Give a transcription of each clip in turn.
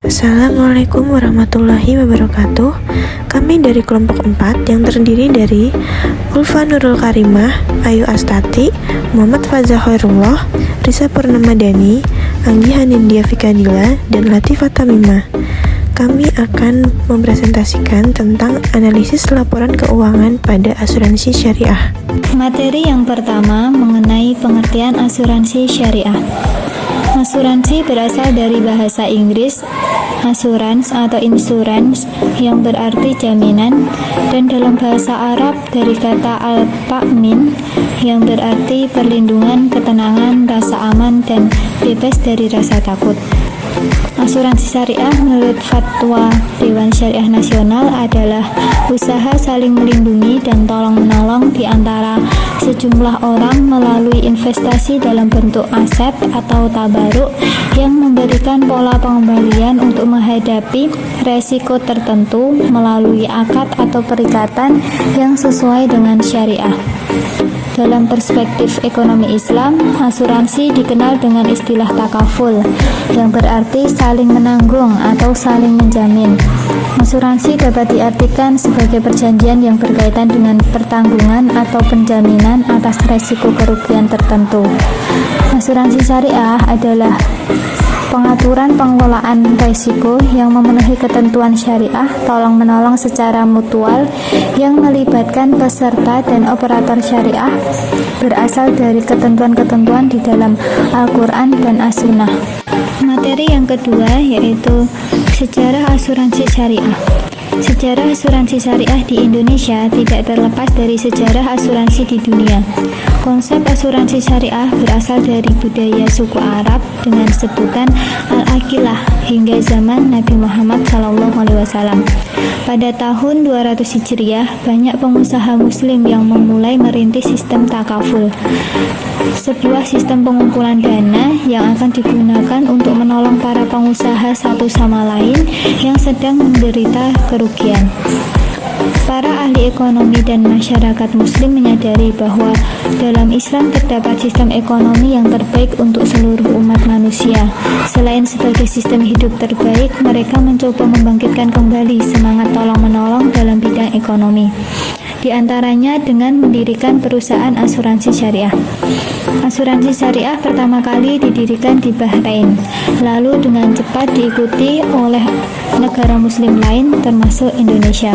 Assalamualaikum warahmatullahi wabarakatuh. Kami dari kelompok 4 yang terdiri dari Ulfa Nurul Karimah, Ayu Astati, Muhammad Faza Khairullah, Risa Purnamadani, Anggi Hanindya Fikadila, dan Latifah Tamimah. Kami akan mempresentasikan tentang analisis laporan keuangan pada asuransi syariah. Materi yang pertama mengenai pengertian asuransi syariah. Asuransi berasal dari bahasa Inggris assurance atau insurance yang berarti jaminan, dan dalam bahasa Arab dari kata al-ta'min yang berarti perlindungan, ketenangan, rasa aman, dan bebas dari rasa takut. Asuransi syariah menurut Fatwa Dewan Syariah Nasional adalah usaha saling melindungi dan tolong-menolong di antara sejumlah orang melalui investasi dalam bentuk aset atau tabaruk yang memberikan pola pengembalian untuk menghadapi resiko tertentu melalui akad atau perikatan yang sesuai dengan syariah. Dalam perspektif ekonomi Islam, asuransi dikenal dengan istilah takaful, yang berarti saling menanggung atau saling menjamin. Asuransi dapat diartikan sebagai perjanjian yang berkaitan dengan pertanggungan atau penjaminan atas resiko kerugian tertentu. Asuransi syariah adalah pengaturan pengelolaan risiko yang memenuhi ketentuan syariah, tolong-menolong secara mutual yang melibatkan peserta dan operator syariah, berasal dari ketentuan-ketentuan di dalam Al-Quran dan As-Sunnah. Materi yang kedua yaitu sejarah asuransi syariah. Sejarah asuransi syariah di Indonesia tidak terlepas dari sejarah asuransi di dunia. Konsep asuransi syariah berasal dari budaya suku Arab dengan sebutan al-aqilah hingga zaman Nabi Muhammad SAW. Pada tahun 200 Hijriah, banyak pengusaha muslim yang memulai merintis sistem takaful, sebuah sistem pengumpulan dana yang akan digunakan untuk menolong para pengusaha satu sama lain yang sedang menderita kerugian. Para ahli ekonomi dan masyarakat muslim menyadari bahwa dalam Islam terdapat sistem ekonomi yang terbaik untuk seluruh umat manusia. Selain sebagai sistem hidup terbaik, mereka mencoba membangkitkan kembali semangat tolong-menolong dalam bidang ekonomi, di antaranya dengan mendirikan perusahaan asuransi syariah. Asuransi syariah pertama kali didirikan di Bahrain, lalu dengan cepat diikuti oleh negara muslim lain termasuk Indonesia.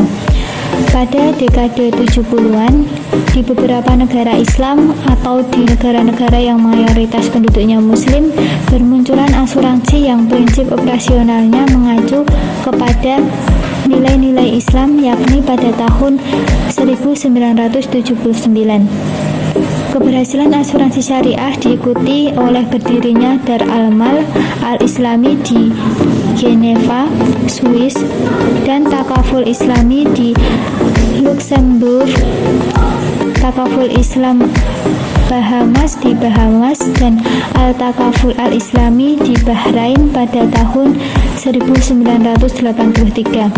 Pada dekade 70-an, di beberapa negara Islam atau di negara-negara yang mayoritas penduduknya muslim, bermunculan asuransi yang prinsip operasionalnya mengacu kepada nilai-nilai Islam, yakni pada tahun 1979. Keberhasilan asuransi syariah diikuti oleh berdirinya Dar Al-Mal Al-Islami di Geneva, Swiss, dan Takaful Islami di Luxembourg, Takaful Islam Bahamas di Bahamas, dan Al-Takaful Al-Islami di Bahrain pada tahun 1983.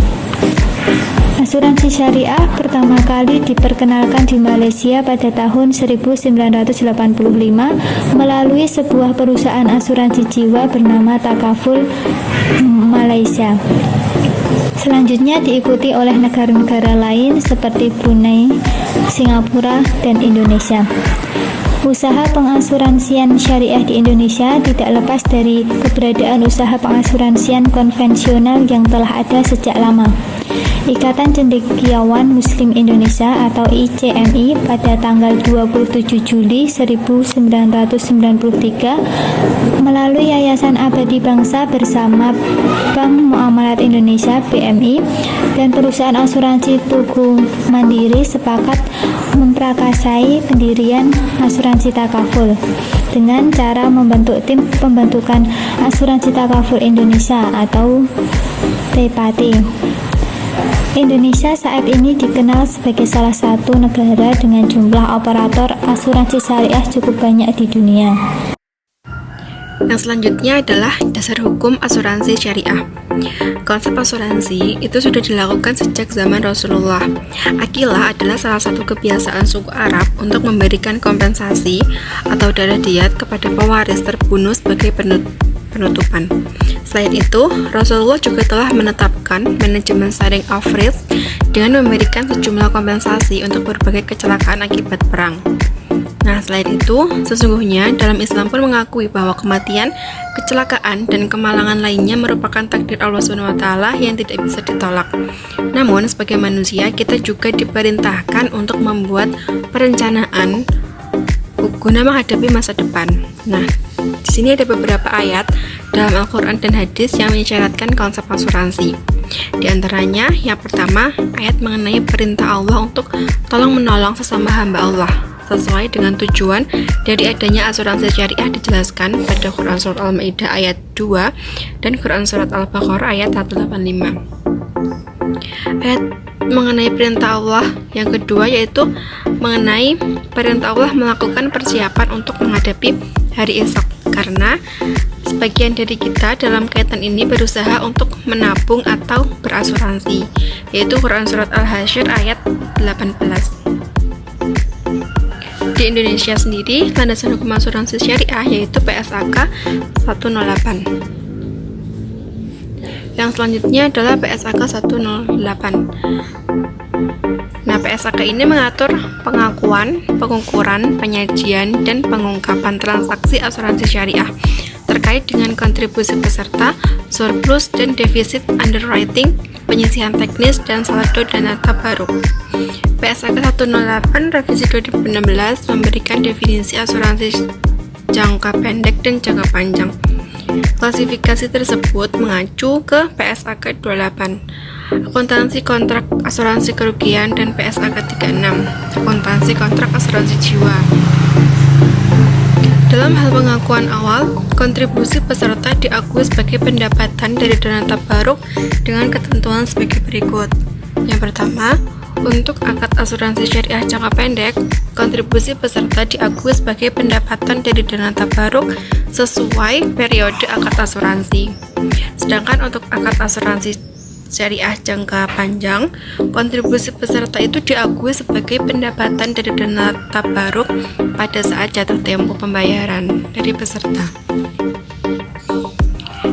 Asuransi syariah pertama kali diperkenalkan di Malaysia pada tahun 1985 melalui sebuah perusahaan asuransi jiwa bernama Takaful Malaysia. Selanjutnya diikuti oleh negara-negara lain seperti Brunei, Singapura, dan Indonesia. Usaha pengasuransian syariah di Indonesia tidak lepas dari keberadaan usaha pengasuransian konvensional yang telah ada sejak lama. Ikatan Cendekiawan Muslim Indonesia atau ICMI pada tanggal 27 Juli 1993 melalui Yayasan Abadi Bangsa bersama Bank Muamalat Indonesia BMI dan perusahaan asuransi Tugu Mandiri sepakat memprakarsai pendirian asuransi takaful dengan cara membentuk tim pembentukan asuransi takaful Indonesia atau TPATI. Indonesia saat ini dikenal sebagai salah satu negara dengan jumlah operator asuransi syariah cukup banyak di dunia. Yang selanjutnya adalah dasar hukum asuransi syariah. Konsep asuransi itu sudah dilakukan sejak zaman Rasulullah. Aqilah adalah salah satu kebiasaan suku Arab untuk memberikan kompensasi atau darah diat kepada pewaris terbunuh sebagai penutupan. Selain itu, Rasulullah juga telah menetapkan manajemen sharing of risk dengan memberikan sejumlah kompensasi untuk berbagai kecelakaan akibat perang. Nah, selain itu, sesungguhnya dalam Islam pun mengakui bahwa kematian, kecelakaan, dan kemalangan lainnya merupakan takdir Allah SWT yang tidak bisa ditolak. Namun, sebagai manusia, kita juga diperintahkan untuk membuat perencanaan guna menghadapi masa depan. Nah, di sini ada beberapa ayat dalam Al-Quran dan hadis yang mengisyaratkan konsep asuransi. Di antaranya, yang pertama, ayat mengenai perintah Allah untuk tolong-menolong sesama hamba Allah sesuai dengan tujuan dari adanya asuransi syariah dijelaskan pada Quran Surat Al-Ma'idah ayat 2 dan Quran Surat Al-Baqarah ayat 185. Ayat mengenai perintah Allah yang kedua yaitu mengenai perintah Allah melakukan persiapan untuk menghadapi hari esok, karena sebagian dari kita dalam kaitan ini berusaha untuk menabung atau berasuransi, yaitu Quran Surat Al-Hasyr ayat 18. Di Indonesia sendiri, landasan hukum asuransi syariah yaitu PSAK 108. Yang selanjutnya adalah PSAK 108. Nah, PSAK ini mengatur pengakuan, pengukuran, penyajian, dan pengungkapan transaksi asuransi syariah terkait dengan kontribusi peserta, surplus dan defisit underwriting, penyisihan teknis, dan saldo dana tabaruk. PSAK 108 revisi 2016 memberikan definisi asuransi jangka pendek dan jangka panjang. Klasifikasi tersebut mengacu ke PSAK 28, akuntansi kontrak asuransi kerugian, dan PSAK 36, akuntansi kontrak asuransi jiwa. Dalam hal pengakuan awal, kontribusi peserta diakui sebagai pendapatan dari dana tabaruk dengan ketentuan sebagai berikut. Yang pertama, untuk akad asuransi syariah jangka pendek, kontribusi peserta diakui sebagai pendapatan dari dana tabaruk sesuai periode akad asuransi. Sedangkan untuk akad asuransi syariah jangka panjang, kontribusi peserta itu diakui sebagai pendapatan dari dana tabaruk pada saat jatuh tempo pembayaran dari peserta.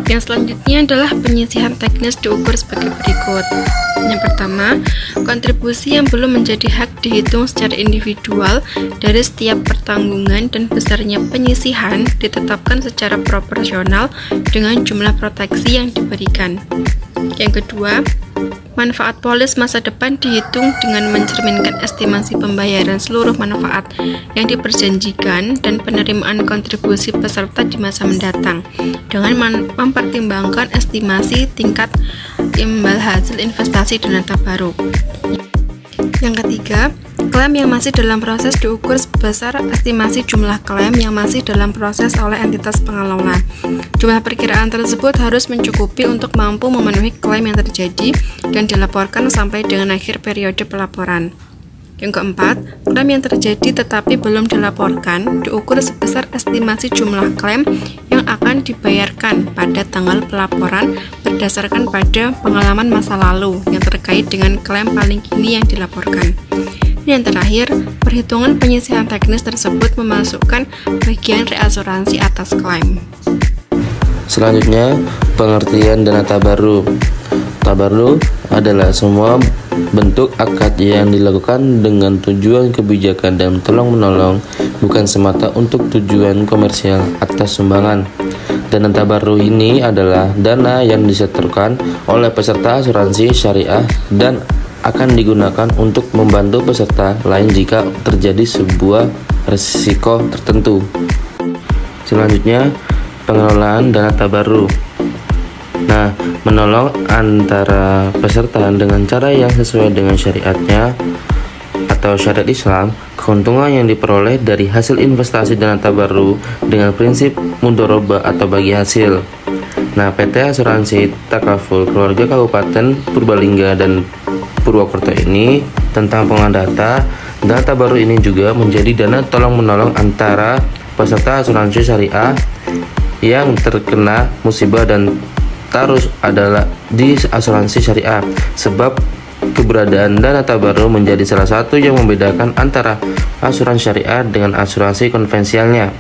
Yang selanjutnya adalah penyisihan teknis diukur sebagai berikut. Yang pertama, kontribusi yang belum menjadi hak dihitung secara individual dari setiap pertanggungan dan besarnya penyisihan ditetapkan secara proporsional dengan jumlah proteksi yang diberikan. Yang kedua, manfaat polis masa depan dihitung dengan mencerminkan estimasi pembayaran seluruh manfaat yang diperjanjikan dan penerimaan kontribusi peserta di masa mendatang dengan mempertimbangkan estimasi tingkat imbal hasil investasi dana tabaruk. Yang ketiga, klaim yang masih dalam proses diukur sebesar estimasi jumlah klaim yang masih dalam proses oleh entitas pengelola. Jumlah perkiraan tersebut harus mencukupi untuk mampu memenuhi klaim yang terjadi dan dilaporkan sampai dengan akhir periode pelaporan. Yang keempat, klaim yang terjadi tetapi belum dilaporkan diukur sebesar estimasi jumlah klaim yang akan dibayarkan pada tanggal pelaporan berdasarkan pada pengalaman masa lalu yang terkait dengan klaim paling kini yang dilaporkan. Dan yang terakhir, perhitungan penyisihan teknis tersebut memasukkan bagian reasuransi atas klaim. Selanjutnya, pengertian dana tabaruk. Tabaruk adalah semua bentuk akad yang dilakukan dengan tujuan kebijakan dan tolong-menolong, bukan semata untuk tujuan komersial atas sumbangan. Dana tabaruk ini adalah dana yang disetorkan oleh peserta asuransi syariah dan akan digunakan untuk membantu peserta lain jika terjadi sebuah risiko tertentu. Selanjutnya, pengelolaan dana tabaruk. Nah, menolong antara peserta dengan cara yang sesuai dengan syariatnya atau syariat Islam, keuntungan yang diperoleh dari hasil investasi dana tabaruk dengan prinsip mudharabah atau bagi hasil. Nah, PT Asuransi Takaful Keluarga Kabupaten Purbalingga dan Purwokerto ini tentang pengelolaan dana tabaruk ini juga menjadi dana tolong-menolong antara peserta asuransi syariah yang terkena musibah dan tarus adalah di asuransi syariah, sebab keberadaan dana tabaruk menjadi salah satu yang membedakan antara asuransi syariah dengan asuransi konvensionalnya.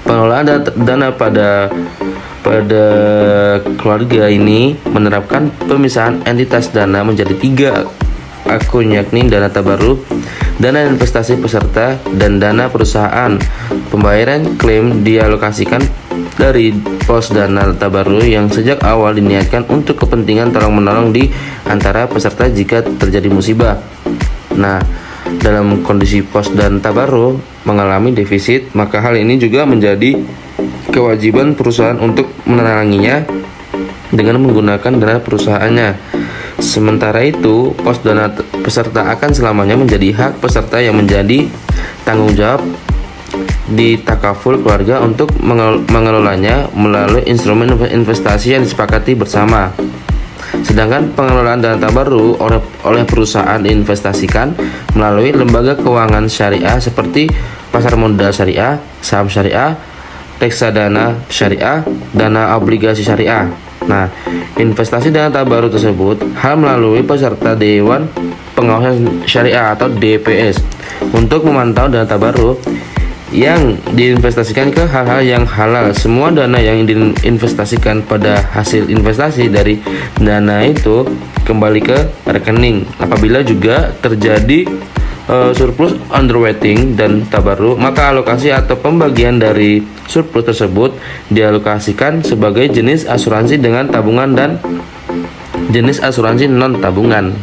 Pengelolaan dana pada pada keluarga ini menerapkan pemisahan entitas dana menjadi 3 akun, yakni dana tabarruk, dana investasi peserta, dan dana perusahaan. Pembayaran klaim dialokasikan dari pos dana tabarruk yang sejak awal diniatkan untuk kepentingan tolong-menolong di antara peserta jika terjadi musibah. Nah, dalam kondisi pos dana tabarruk mengalami defisit, maka hal ini juga menjadi kewajiban perusahaan untuk meneranginya dengan menggunakan dana perusahaannya. Sementara itu, pos dana peserta akan selamanya menjadi hak peserta yang menjadi tanggung jawab di takaful keluarga untuk mengelolanya melalui instrumen investasi yang disepakati bersama. Sedangkan pengelolaan dana tabarruk oleh perusahaan diinvestasikan melalui lembaga keuangan syariah seperti pasar modal syariah, saham syariah, reksadana syariah, dana obligasi syariah. Nah, investasi dana tabarruk tersebut hal melalui peserta Dewan Pengawasan Syariah atau DPS untuk memantau dana tabarruk yang diinvestasikan ke hal-hal yang halal. Semua dana yang diinvestasikan pada hasil investasi dari dana itu kembali ke rekening. Apabila juga terjadi surplus underweighting dan tabarruk, maka alokasi atau pembagian dari surplus tersebut dialokasikan sebagai jenis asuransi dengan tabungan dan jenis asuransi non tabungan.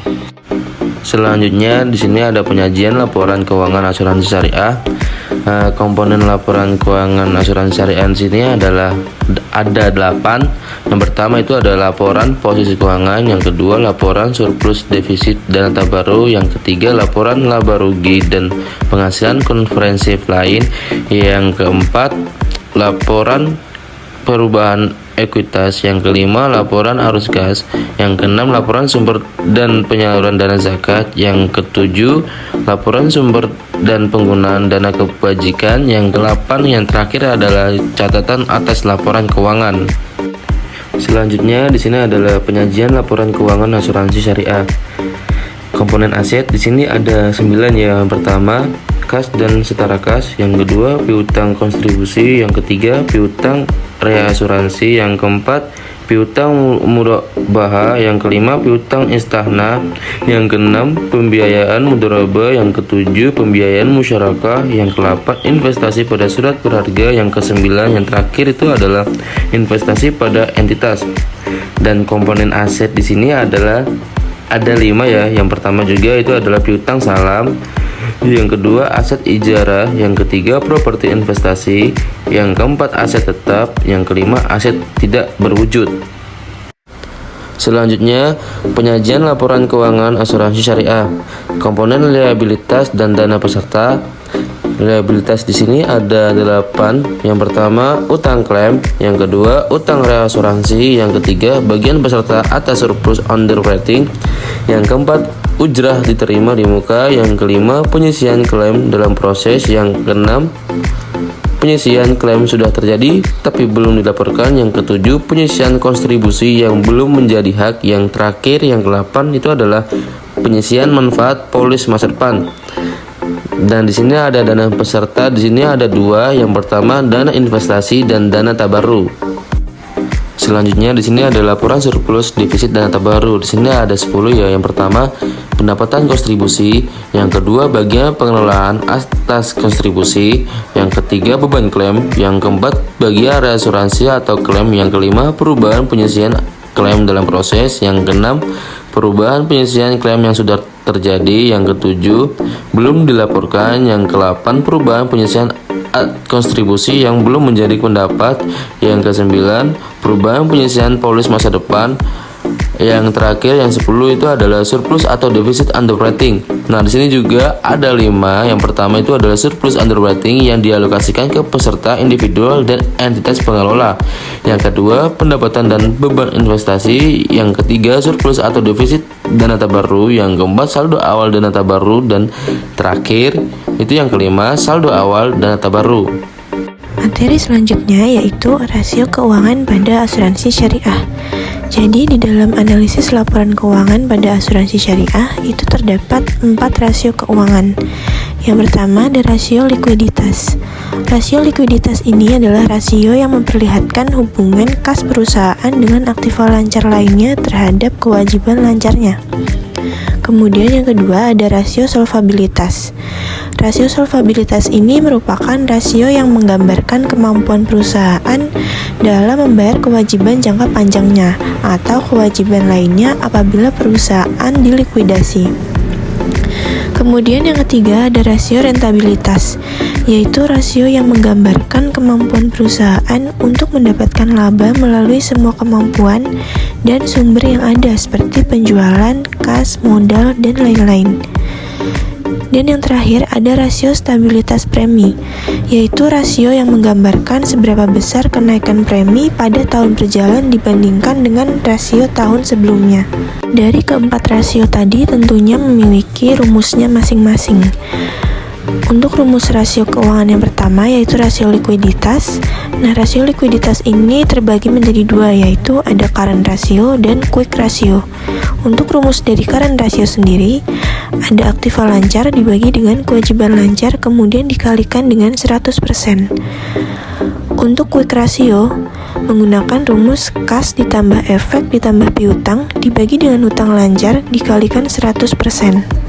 Selanjutnya di sini ada penyajian laporan keuangan asuransi syariah. Komponen laporan keuangan asuransi syariah di sini adalah ada 8. Yang pertama itu ada laporan posisi keuangan, yang kedua laporan surplus defisit dana tabarruk, yang ketiga laporan laba rugi dan penghasilan konferensif lain, yang keempat laporan perubahan ekuitas, yang kelima laporan arus kas, yang keenam laporan sumber dan penyaluran dana zakat, yang ketujuh laporan sumber dan penggunaan dana kebajikan, yang ke-8 yang terakhir adalah catatan atas laporan keuangan. Selanjutnya di sini adalah penyajian laporan keuangan asuransi syariah. Komponen aset di sini ada 9 ya. Yang pertama kas dan setara kas, yang kedua piutang kontribusi, yang ketiga piutang reasuransi, yang keempat piutang murabahah, yang kelima piutang istahna, yang keenam pembiayaan mudharabah, yang ketujuh pembiayaan musyarakah, yang ke-8 investasi pada surat berharga, yang ke-9 yang terakhir itu adalah investasi pada entitas. Dan komponen aset di sini adalah ada 5 ya. Yang pertama juga itu adalah piutang salam, yang kedua aset ijarah, yang ketiga properti investasi, yang keempat aset tetap, yang kelima aset tidak berwujud. Selanjutnya penyajian laporan keuangan asuransi syariah. Komponen liabilitas dan dana peserta. Liabilitas di sini ada 8. Yang pertama utang klaim, yang kedua utang reasuransi, yang ketiga bagian peserta atas surplus underwriting, yang keempat ujrah diterima di muka, yang kelima penyisian klaim dalam proses, yang keenam penyisian klaim sudah terjadi tapi belum dilaporkan, yang ketujuh penyisian kontribusi yang belum menjadi hak, yang terakhir yang ke-8 itu adalah penyisian manfaat polis masa depan. Dan di sini ada dana peserta, di sini ada 2. Yang pertama dana investasi dan dana tabarruk. Selanjutnya di sini ada laporan surplus defisit dana tabarruk. Di sini ada 10 ya. Yang pertama pendapatan kontribusi, yang kedua bagian pengelolaan atas kontribusi, yang ketiga beban klaim, yang keempat bagian reasuransi atau klaim, yang kelima perubahan penyisian klaim dalam proses, yang keenam perubahan penyisian klaim yang sudah terjadi, yang ketujuh belum dilaporkan, yang ke-8 perubahan penyisian kontribusi yang belum menjadi pendapat, yang ke-9 perubahan penyisian polis masa depan, yang terakhir yang 10 itu adalah surplus atau defisit underwriting. Nah, di sini juga ada 5. Yang pertama itu adalah surplus underwriting yang dialokasikan ke peserta individual dan entitas pengelola. Yang kedua, pendapatan dan beban investasi. Yang ketiga, surplus atau defisit dana tabarruk. Yang keempat, saldo awal dana tabarruk, dan terakhir itu yang kelima, saldo awal dana tabarruk. Materi selanjutnya yaitu rasio keuangan pada asuransi syariah. Jadi di dalam analisis laporan keuangan pada asuransi syariah itu terdapat 4 rasio keuangan. Yang pertama ada rasio likuiditas. Rasio likuiditas ini adalah rasio yang memperlihatkan hubungan kas perusahaan dengan aktiva lancar lainnya terhadap kewajiban lancarnya. Kemudian yang kedua ada rasio solvabilitas. Rasio solvabilitas ini merupakan rasio yang menggambarkan kemampuan perusahaan dalam membayar kewajiban jangka panjangnya atau kewajiban lainnya apabila perusahaan dilikuidasi. Kemudian yang ketiga ada rasio rentabilitas, yaitu rasio yang menggambarkan kemampuan perusahaan untuk mendapatkan laba melalui semua kemampuan dan sumber yang ada seperti penjualan, kas, modal, dan lain-lain. Dan yang terakhir ada rasio stabilitas premi, yaitu rasio yang menggambarkan seberapa besar kenaikan premi pada tahun berjalan dibandingkan dengan rasio tahun sebelumnya. Dari keempat rasio tadi tentunya memiliki rumusnya masing-masing. Untuk rumus rasio keuangan yang pertama yaitu rasio likuiditas. Nah, rasio likuiditas ini terbagi menjadi dua, yaitu ada current ratio dan quick ratio. Untuk rumus dari current ratio sendiri, ada aktiva lancar dibagi dengan kewajiban lancar kemudian dikalikan dengan 100%. Untuk quick ratio, menggunakan rumus kas ditambah efek ditambah piutang dibagi dengan hutang lancar dikalikan 100%.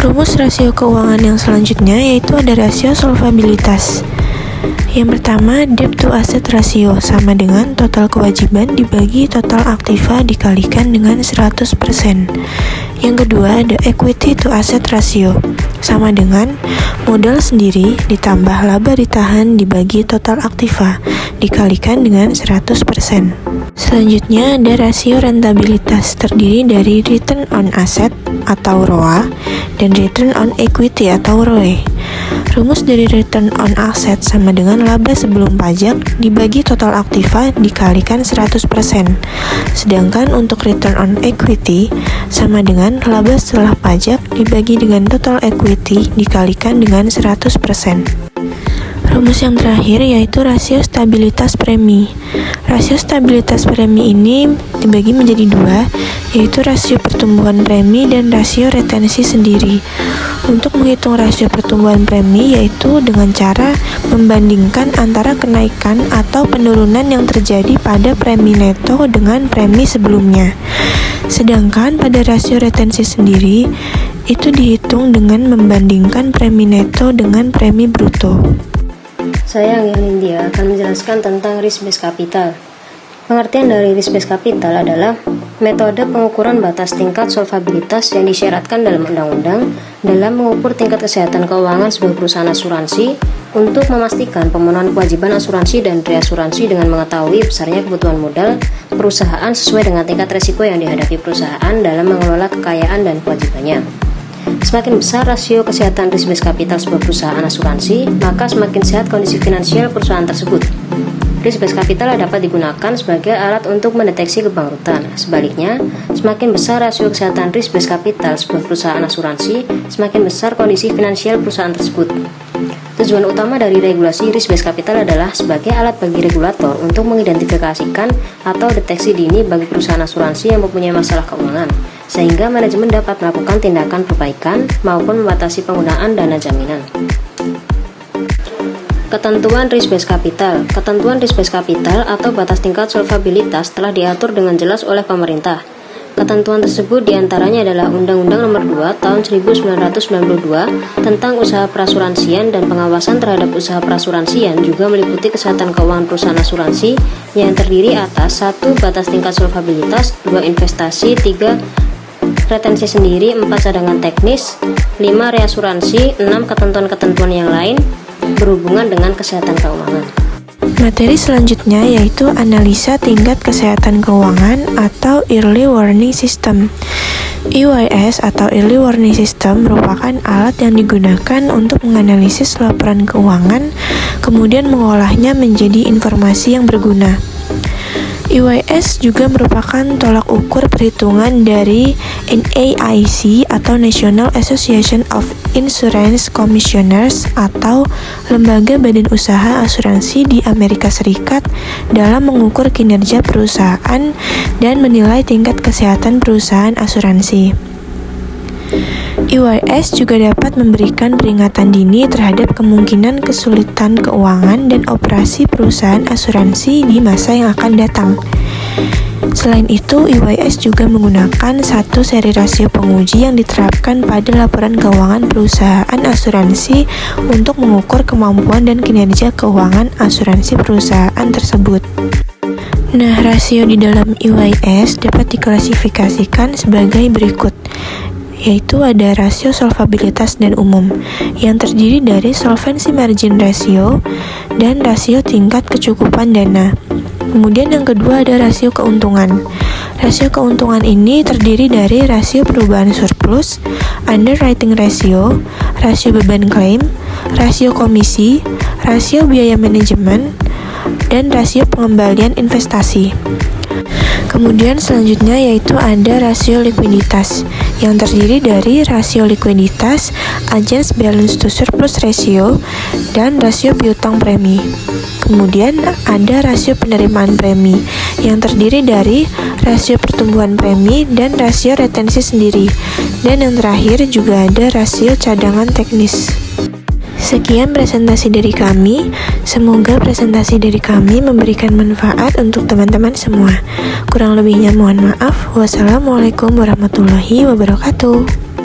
Rumus rasio keuangan yang selanjutnya yaitu ada rasio solvabilitas. Yang pertama, debt to asset ratio sama dengan total kewajiban dibagi total aktiva dikalikan dengan 100%. Yang kedua, ada equity to asset ratio sama dengan modal sendiri ditambah laba ditahan dibagi total aktiva dikalikan dengan 100%. Selanjutnya ada rasio rentabilitas terdiri dari return on asset atau ROA dan return on equity atau ROE. Rumus dari return on asset sama dengan laba sebelum pajak dibagi total aktiva dikalikan 100%. Sedangkan untuk return on equity sama dengan laba setelah pajak dibagi dengan total equity dikalikan dengan 100%. Rumus yang terakhir yaitu rasio stabilitas premi. Rasio stabilitas premi ini dibagi menjadi dua, yaitu rasio pertumbuhan premi dan rasio retensi sendiri. Untuk menghitung rasio pertumbuhan premi yaitu dengan cara membandingkan antara kenaikan atau penurunan yang terjadi pada premi neto dengan premi sebelumnya. Sedangkan pada rasio retensi sendiri itu dihitung dengan membandingkan premi neto dengan premi bruto. Saya Angel India akan menjelaskan tentang risk-based capital. Pengertian dari risk-based capital adalah metode pengukuran batas tingkat solvabilitas yang disyaratkan dalam undang-undang dalam mengukur tingkat kesehatan keuangan sebuah perusahaan asuransi untuk memastikan pemenuhan kewajiban asuransi dan reasuransi dengan mengetahui besarnya kebutuhan modal perusahaan sesuai dengan tingkat resiko yang dihadapi perusahaan dalam mengelola kekayaan dan kewajibannya. Semakin besar rasio kesehatan risk-based capital sebuah perusahaan asuransi, maka semakin sehat kondisi finansial perusahaan tersebut. Risk-based capital dapat digunakan sebagai alat untuk mendeteksi kebangkrutan. Sebaliknya, semakin besar rasio kesehatan risk-based capital sebuah perusahaan asuransi, semakin besar kondisi finansial perusahaan tersebut. Tujuan utama dari regulasi risk-based capital adalah sebagai alat bagi regulator untuk mengidentifikasikan atau deteksi dini bagi perusahaan asuransi yang mempunyai masalah keuangan, sehingga manajemen dapat melakukan tindakan perbaikan maupun membatasi penggunaan dana jaminan. Ketentuan risk-based capital. Ketentuan risk-based capital atau batas tingkat solvabilitas telah diatur dengan jelas oleh pemerintah. Ketentuan tersebut diantaranya adalah Undang-Undang Nomor 2 Tahun 1992 tentang usaha perasuransian dan pengawasan terhadap usaha perasuransian juga meliputi kesehatan keuangan perusahaan asuransi yang terdiri atas 1. Batas tingkat solvabilitas, 2. Investasi, 3. Retensi sendiri, 4. Cadangan teknis, 5. Reasuransi, 6. Ketentuan-ketentuan yang lain berhubungan dengan kesehatan keuangan. Materi selanjutnya yaitu analisa tingkat kesehatan keuangan atau Early Warning System. EWS atau Early Warning System merupakan alat yang digunakan untuk menganalisis laporan keuangan, kemudian mengolahnya menjadi informasi yang berguna. EWS juga merupakan tolak ukur perhitungan dari NAIC atau National Association of Insurance Commissioners atau lembaga badan usaha asuransi di Amerika Serikat dalam mengukur kinerja perusahaan dan menilai tingkat kesehatan perusahaan asuransi. EYS juga dapat memberikan peringatan dini terhadap kemungkinan kesulitan keuangan dan operasi perusahaan asuransi di masa yang akan datang. Selain itu, EYS juga menggunakan satu seri rasio penguji yang diterapkan pada laporan keuangan perusahaan asuransi untuk mengukur kemampuan dan kinerja keuangan asuransi perusahaan tersebut. Nah, rasio di dalam EYS dapat diklasifikasikan sebagai berikut, yaitu ada rasio solvabilitas dan umum yang terdiri dari solvency margin ratio dan rasio tingkat kecukupan dana. Kemudian yang kedua ada rasio keuntungan. Rasio keuntungan ini terdiri dari rasio perubahan surplus, underwriting ratio, rasio beban klaim, rasio komisi, rasio biaya manajemen, dan rasio pengembalian investasi. Kemudian selanjutnya yaitu ada rasio likuiditas yang terdiri dari rasio likuiditas, against balance to surplus ratio, dan rasio piutang premi. Kemudian ada rasio penerimaan premi yang terdiri dari rasio pertumbuhan premi dan rasio retensi sendiri. Dan yang terakhir juga ada rasio cadangan teknis. Sekian presentasi dari kami. Semoga presentasi dari kami memberikan manfaat untuk teman-teman semua. Kurang lebihnya mohon maaf. Wassalamualaikum warahmatullahi wabarakatuh.